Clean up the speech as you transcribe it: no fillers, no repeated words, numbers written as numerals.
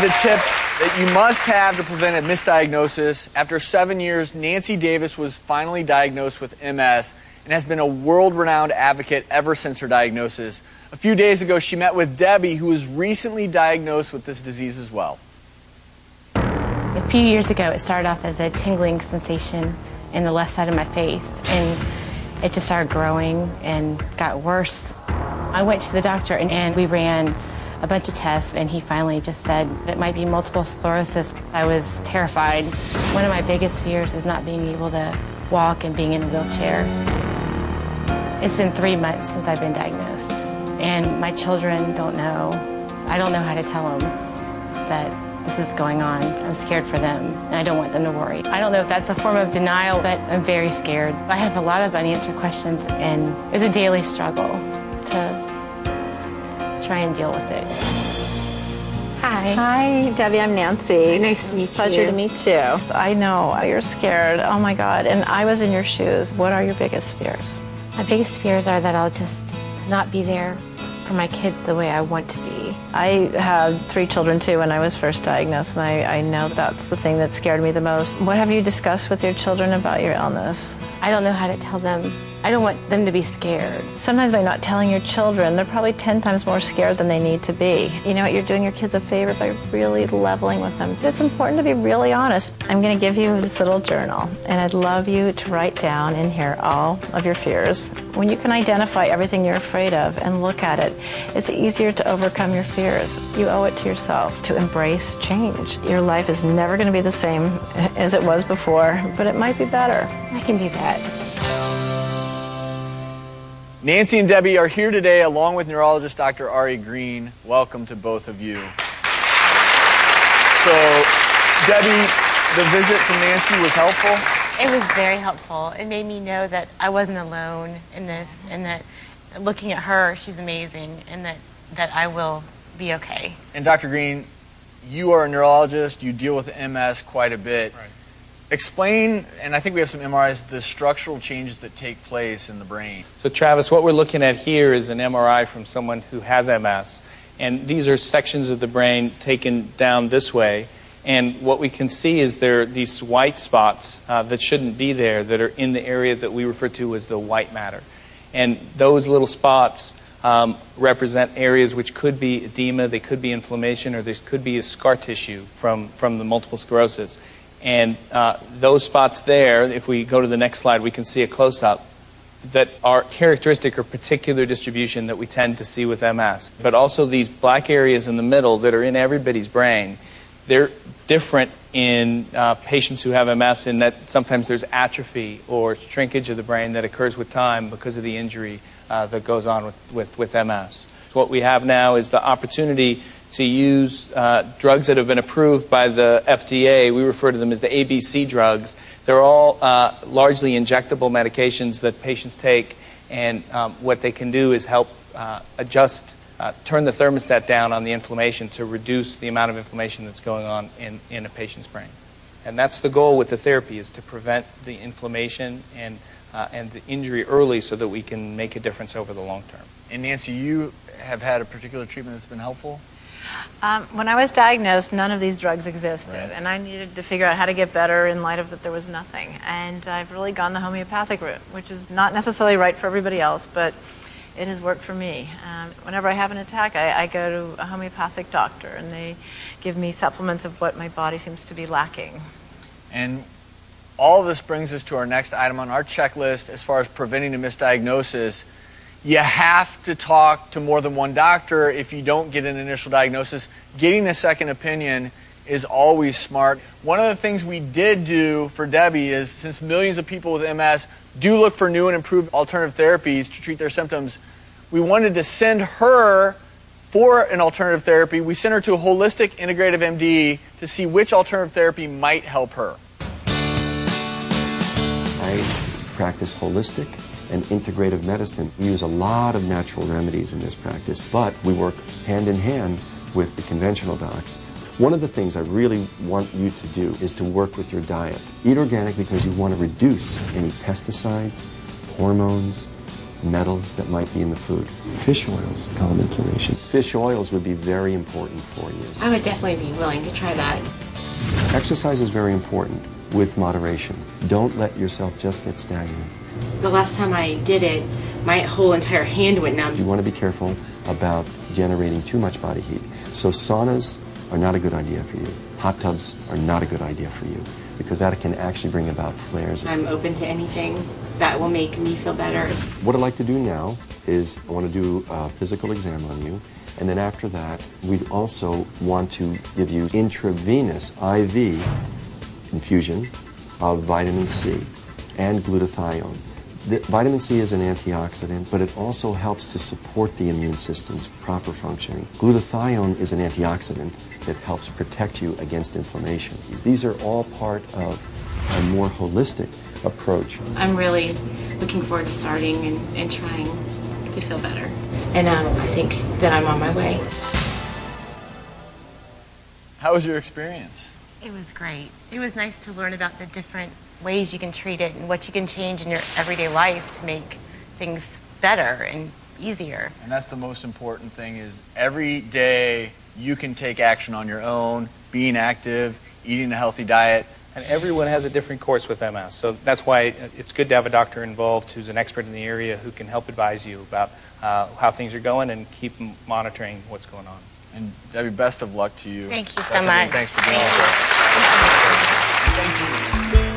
the tips that you must have to prevent a misdiagnosis. After 7 years, Nancy Davis was finally diagnosed with MS and has been a world-renowned advocate ever since her diagnosis. A few days ago, she met with Debbie, who was recently diagnosed with this disease as well. A few years ago, it started off as a tingling sensation in the left side of my face, and it just started growing and got worse. I went to the doctor and we ran a bunch of tests, and he finally just said it might be multiple sclerosis. I was terrified. One of my biggest fears is not being able to walk and being in a wheelchair. It's been 3 months since I've been diagnosed, and my children don't know. I don't know how to tell them that this is going on. I'm scared for them, and I don't want them to worry. I don't know if that's a form of denial, but I'm very scared. I have a lot of unanswered questions, and it's a daily struggle to try and deal with it. Hi. Hi, Debbie, I'm Nancy. Nice to meet you. Pleasure to meet you. I know, you're scared. Oh my God, and I was in your shoes. What are your biggest fears? My biggest fears are that I'll just not be there for my kids the way I want to be. I had 3 children too when I was first diagnosed, and I know that's the thing that scared me the most. What have you discussed with your children about your illness? I don't know how to tell them. I don't want them to be scared. Sometimes by not telling your children, they're probably 10 times more scared than they need to be. You know what, you're doing your kids a favor by really leveling with them. It's important to be really honest. I'm going to give you this little journal, and I'd love you to write down in here all of your fears. When you can identify everything you're afraid of and look at it, it's easier to overcome your fears. You owe it to yourself to embrace change. Your life is never going to be the same as it was before, but it might be better. I can do that. Nancy and Debbie are here today along with neurologist Dr. Ari Green. Welcome to both of you. So, Debbie, the visit from Nancy was helpful? It was very helpful. It made me know that I wasn't alone in this, and that looking at her, she's amazing, and that I will be okay. And Dr. Green, you are a neurologist. You deal with MS quite a bit. Right. Explain, and I think we have some MRIs, the structural changes that take place in the brain. So Travis, what we're looking at here is an MRI from someone who has MS. And these are sections of the brain taken down this way. And what we can see is there are these white spots that shouldn't be there, that are in the area that we refer to as the white matter. And those little spots represent areas which could be edema, they could be inflammation, or this could be a scar tissue from the multiple sclerosis. And those spots there, if we go to the next slide, we can see a close-up that are characteristic or particular distribution that we tend to see with MS. But also these black areas in the middle that are in everybody's brain, they're different in patients who have MS in that sometimes there's atrophy or shrinkage of the brain that occurs with time because of the injury that goes on with MS. So what we have now is the opportunity to use drugs that have been approved by the FDA. We refer to them as the ABC drugs. They're all largely injectable medications that patients take, and what they can do is help turn the thermostat down on the inflammation to reduce the amount of inflammation that's going on in a patient's brain. And that's the goal with the therapy, is to prevent the inflammation and the injury early so that we can make a difference over the long term. And Nancy, you have had a particular treatment that's been helpful? When I was diagnosed, none of these drugs existed, Right. and I needed to figure out how to get better in light of that there was nothing. And I've really gone the homeopathic route, which is not necessarily right for everybody else, but it has worked for me. Whenever I have an attack, I go to a homeopathic doctor, and they give me supplements of what my body seems to be lacking. And all of this brings us to our next item on our checklist as far as preventing a misdiagnosis. You have to talk to more than one doctor if you don't get an initial diagnosis. Getting a second opinion is always smart. One of the things we did do for Debbie is, since millions of people with MS do look for new and improved alternative therapies to treat their symptoms, we wanted to send her for an alternative therapy. We sent her to a holistic integrative MD to see which alternative therapy might help her. I practice holistic and integrative medicine. We use a lot of natural remedies in this practice, but we work hand in hand with the conventional docs. One of the things I really want you to do is to work with your diet. Eat organic because you want to reduce any pesticides, hormones, metals that might be in the food. Fish oils calm inflammation. Fish oils would be very important for you. I would definitely be willing to try that. Exercise is very important with moderation. Don't let yourself just get stagnant. The last time I did it, my whole entire hand went numb. You want to be careful about generating too much body heat. So saunas are not a good idea for you. Hot tubs are not a good idea for you because that can actually bring about flares. I'm open to anything that will make me feel better. What I'd like to do now is I want to do a physical exam on you, and then after that, we also want to give you intravenous IV infusion of vitamin C and glutathione. Vitamin C is an antioxidant, but it also helps to support the immune system's proper functioning. Glutathione is an antioxidant that helps protect you against inflammation. These are all part of a more holistic approach. I'm really looking forward to starting and trying to feel better. And I think that I'm on my way. How was your experience? It was great. It was nice to learn about the different ways you can treat it and what you can change in your everyday life to make things better and easier. And that's the most important thing is every day you can take action on your own, being active, eating a healthy diet. And everyone has a different course with MS, so that's why it's good to have a doctor involved who's an expert in the area who can help advise you about how things are going and keep monitoring what's going on. And Debbie, best of luck to you. Thank you so much. Thanks for being with us. Thank you.